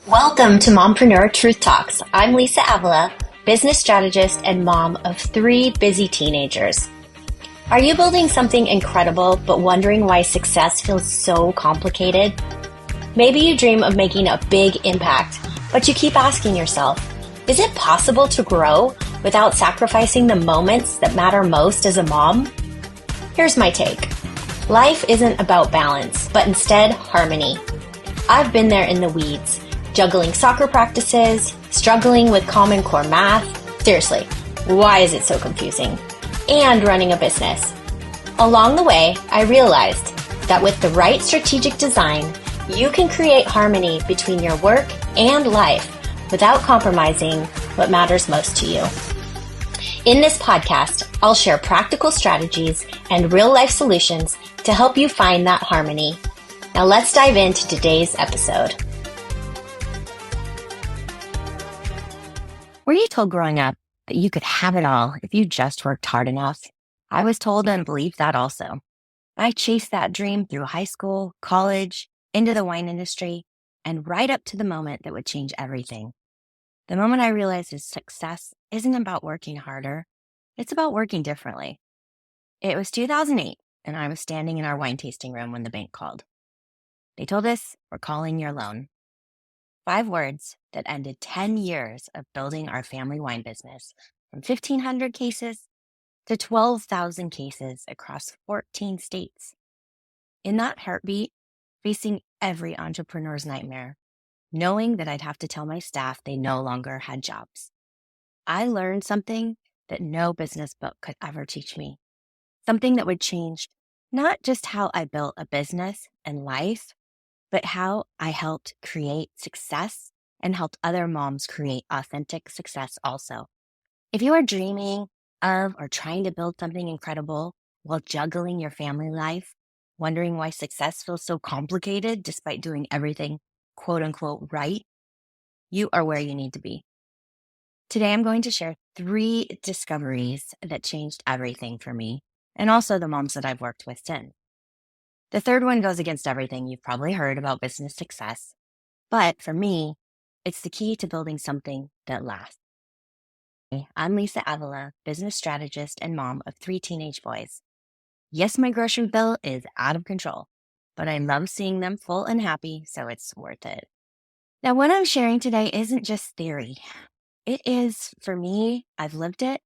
Welcome to Mompreneur Truth Talks. I'm Lisa Avila, business strategist and mom of 3 busy teenagers. Are you building something incredible but wondering why success feels so complicated? Maybe you dream of making a big impact, but you keep asking yourself, is it possible to grow without sacrificing the moments that matter most as a mom? Here's my take. Life isn't about balance, but instead harmony. I've been there in the weeds, juggling soccer practices, struggling with Common Core math. Seriously, why is it so confusing? And running a business. Along the way, I realized that with the right strategic design, you can create harmony between your work and life without compromising what matters most to you. In this podcast, I'll share practical strategies and real-life solutions to help you find that harmony. Now let's dive into today's episode. Were you told growing up that you could have it all if you just worked hard enough? I was told and believed that also. I chased that dream through high school, college, into the wine industry, and right up to the moment that would change everything. The moment I realized that success isn't about working harder, it's about working differently. It was 2008, and I was standing in our wine tasting room when the bank called. They told us, "We're calling your loan." 5 words that ended 10 years of building our family wine business from 1,500 cases to 12,000 cases across 14 states. In that heartbeat, facing every entrepreneur's nightmare, knowing that I'd have to tell my staff they no longer had jobs, I learned something that no business book could ever teach me. Something that would change not just how I built a business and life, but how I helped create success and helped other moms create authentic success also. If you are dreaming of or trying to build something incredible while juggling your family life, wondering why success feels so complicated despite doing everything quote unquote right, you are where you need to be. Today, I'm going to share 3 discoveries that changed everything for me and also the moms that I've worked with since. The third one goes against everything you've probably heard about business success, but for me, it's the key to building something that lasts. I'm Lisa Avila, business strategist and mom of 3 teenage boys. Yes, my grocery bill is out of control, but I love seeing them full and happy, so it's worth it. Now, what I'm sharing today isn't just theory. It is, for me, I've lived it,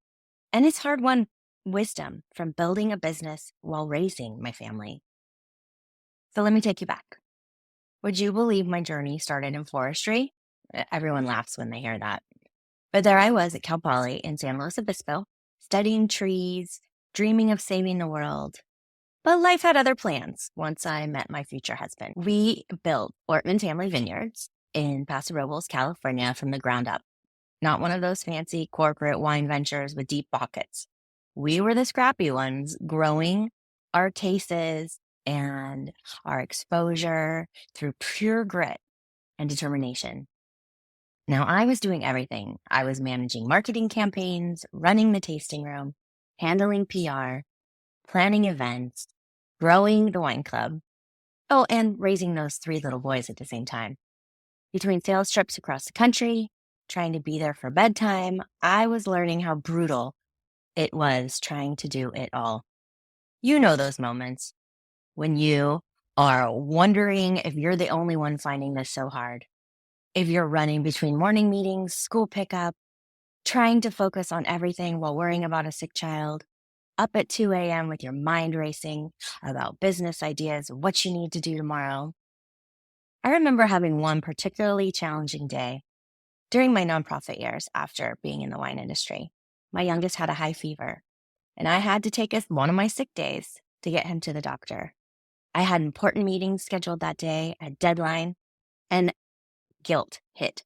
and it's hard-won wisdom from building a business while raising my family. So let me take you back. Would you believe my journey started in forestry? Everyone laughs when they hear that. But there I was at Cal Poly in San Luis Obispo, studying trees, dreaming of saving the world. But life had other plans once I met my future husband. We built Ortman Family Vineyards in Paso Robles, California from the ground up. Not one of those fancy corporate wine ventures with deep pockets. We were the scrappy ones growing our tastes and our exposure through pure grit and determination. Now, I was doing everything. I was managing marketing campaigns, running the tasting room, handling PR, planning events, growing the wine club. Oh, and raising those 3 little boys at the same time. Between sales trips across the country, trying to be there for bedtime, I was learning how brutal it was trying to do it all. You know those moments when you are wondering if you're the only one finding this so hard. If you're running between morning meetings, school pickup, trying to focus on everything while worrying about a sick child, up at 2 a.m. with your mind racing about business ideas, what you need to do tomorrow. I remember having one particularly challenging day during my nonprofit years after being in the wine industry. My youngest had a high fever, and I had to take one of my sick days to get him to the doctor. I had important meetings scheduled that day, a deadline, and guilt hit.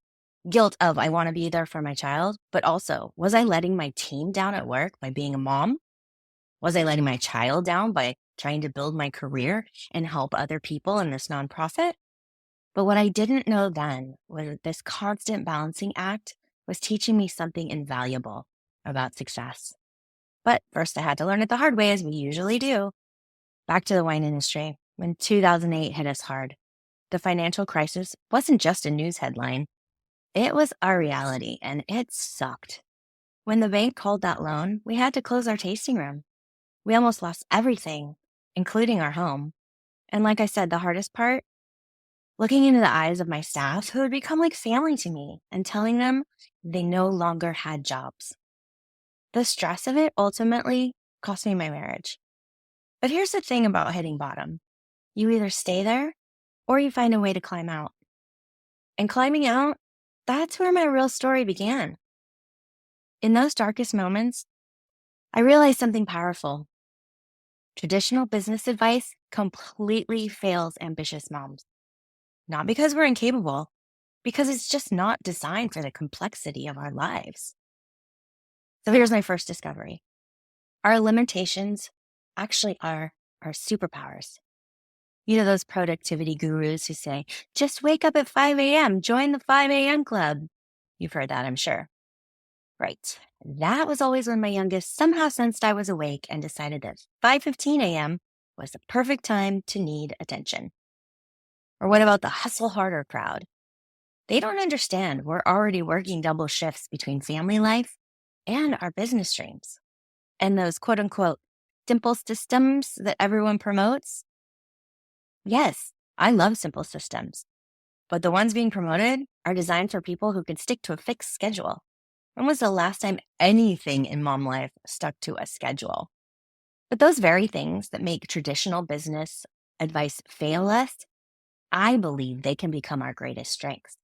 Guilt of I want to be there for my child, but also, was I letting my team down at work by being a mom? Was I letting my child down by trying to build my career and help other people in this nonprofit? But what I didn't know then was that this constant balancing act was teaching me something invaluable about success. But first I had to learn it the hard way, as we usually do. Back to the wine industry, when 2008 hit us hard. The financial crisis wasn't just a news headline. It was our reality, and it sucked. When the bank called that loan, we had to close our tasting room. We almost lost everything, including our home. And like I said, the hardest part, looking into the eyes of my staff who had become like family to me and telling them they no longer had jobs. The stress of it ultimately cost me my marriage. But here's the thing about hitting bottom. You either stay there or you find a way to climb out. And climbing out, that's where my real story began. In those darkest moments, I realized something powerful. Traditional business advice completely fails ambitious moms. Not because we're incapable, because it's just not designed for the complexity of our lives. So here's my first discovery. Our limitations actually are our superpowers. You know, those productivity gurus who say, just wake up at 5 a.m., join the 5 a.m. club. You've heard that, I'm sure. Right. That was always when my youngest somehow sensed I was awake and decided that 5:15 a.m. was the perfect time to need attention. Or what about the hustle harder crowd? They don't understand we're already working double shifts between family life and our business dreams. And those quote unquote simple systems that everyone promotes. Yes, I love simple systems, but the ones being promoted are designed for people who can stick to a fixed schedule. When was the last time anything in mom life stuck to a schedule? But those very things that make traditional business advice fail us, I believe they can become our greatest strengths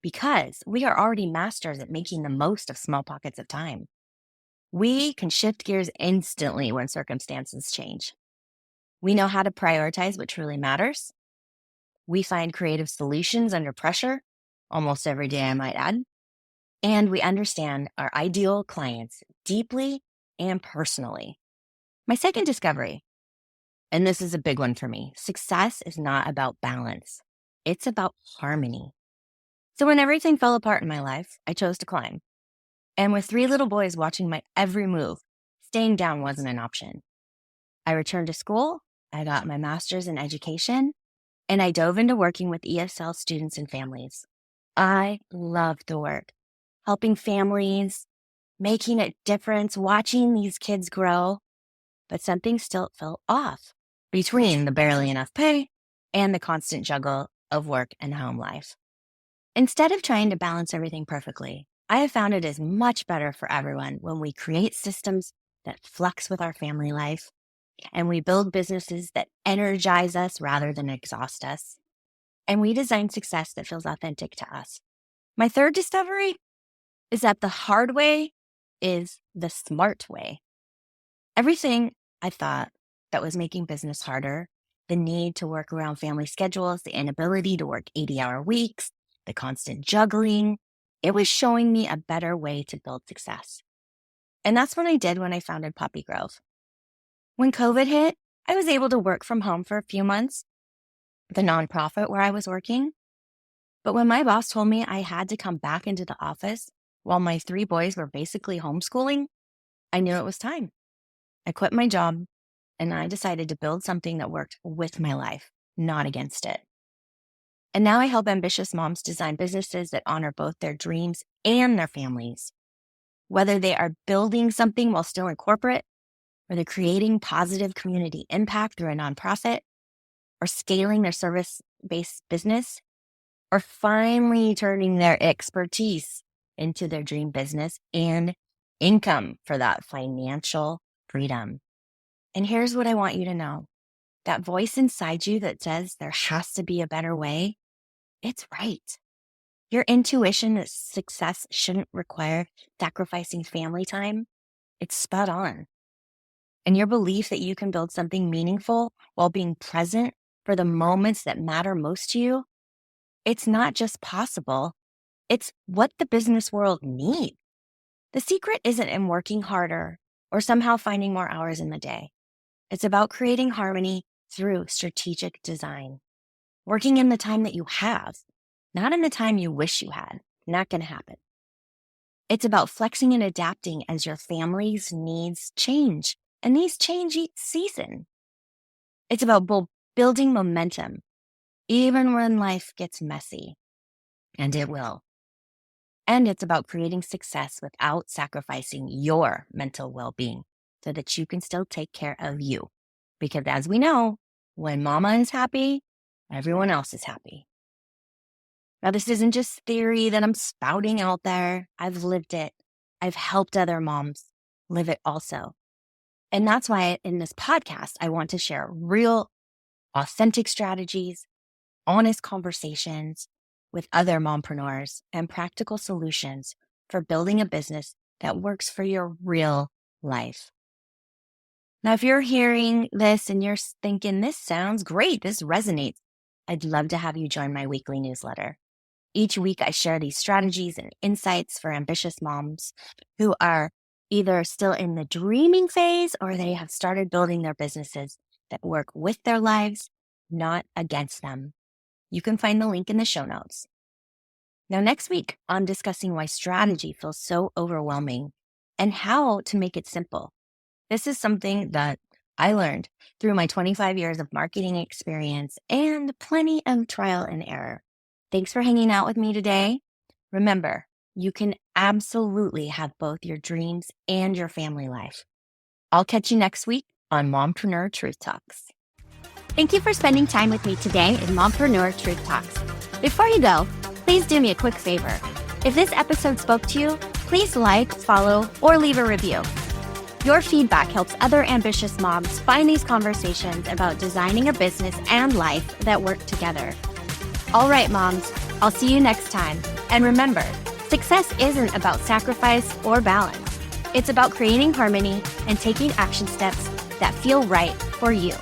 because we are already masters at making the most of small pockets of time. We can shift gears instantly when circumstances change. We know how to prioritize what truly matters. We find creative solutions under pressure, almost every day, I might add. And we understand our ideal clients deeply and personally. My second discovery, and this is a big one for me, success is not about balance. It's about harmony. So when everything fell apart in my life, I chose to climb. And with 3 little boys watching my every move, staying down wasn't an option. I returned to school, I got my master's in education, and I dove into working with ESL students and families. I loved the work, helping families, making a difference, watching these kids grow. But something still felt off between the barely enough pay and the constant juggle of work and home life. Instead of trying to balance everything perfectly, I have found it is much better for everyone when we create systems that flex with our family life and we build businesses that energize us rather than exhaust us. And we design success that feels authentic to us. My third discovery is that the hard way is the smart way. Everything I thought that was making business harder, the need to work around family schedules, the inability to work 80-hour weeks, the constant juggling, it was showing me a better way to build success. And that's what I did when I founded Poppy Grove. When COVID hit, I was able to work from home for a few months, the nonprofit where I was working. But when my boss told me I had to come back into the office while my 3 boys were basically homeschooling, I knew it was time. I quit my job and I decided to build something that worked with my life, not against it. And now I help ambitious moms design businesses that honor both their dreams and their families. Whether they are building something while still in corporate, or they're creating positive community impact through a nonprofit, or scaling their service-based business, or finally turning their expertise into their dream business and income for that financial freedom. And here's what I want you to know. That voice inside you that says there has to be a better way, it's right. Your intuition that success shouldn't require sacrificing family time, it's spot on. And your belief that you can build something meaningful while being present for the moments that matter most to you, it's not just possible, it's what the business world needs. The secret isn't in working harder or somehow finding more hours in the day. It's about creating harmony through strategic design. Working in the time that you have, not in the time you wish you had. Not going to happen. It's about flexing and adapting as your family's needs change, and these change each season. It's about building momentum even when life gets messy, and it will. And it's about creating success without sacrificing your mental well-being so that you can still take care of you. Because as we know, when mama is happy, everyone else is happy. Now, this isn't just theory that I'm spouting out there. I've lived it. I've helped other moms live it also. And that's why in this podcast, I want to share real, authentic strategies, honest conversations with other mompreneurs, and practical solutions for building a business that works for your real life. Now, if you're hearing this and you're thinking, this sounds great, this resonates, I'd love to have you join my weekly newsletter. Each week, I share these strategies and insights for ambitious moms who are either still in the dreaming phase or they have started building their businesses that work with their lives, not against them. You can find the link in the show notes. Now, next week, I'm discussing why strategy feels so overwhelming and how to make it simple. This is something that I learned through my 25 years of marketing experience and plenty of trial and error. Thanks for hanging out with me today. Remember, you can absolutely have both your dreams and your family life. I'll catch you next week on Mompreneur Truth Talks. Thank you for spending time with me today in Mompreneur Truth Talks. Before you go, please do me a quick favor. If this episode spoke to you, please like, follow, or leave a review. Your feedback helps other ambitious moms find these conversations about designing a business and life that work together. All right, moms, I'll see you next time. And remember, success isn't about sacrifice or balance. It's about creating harmony and taking action steps that feel right for you.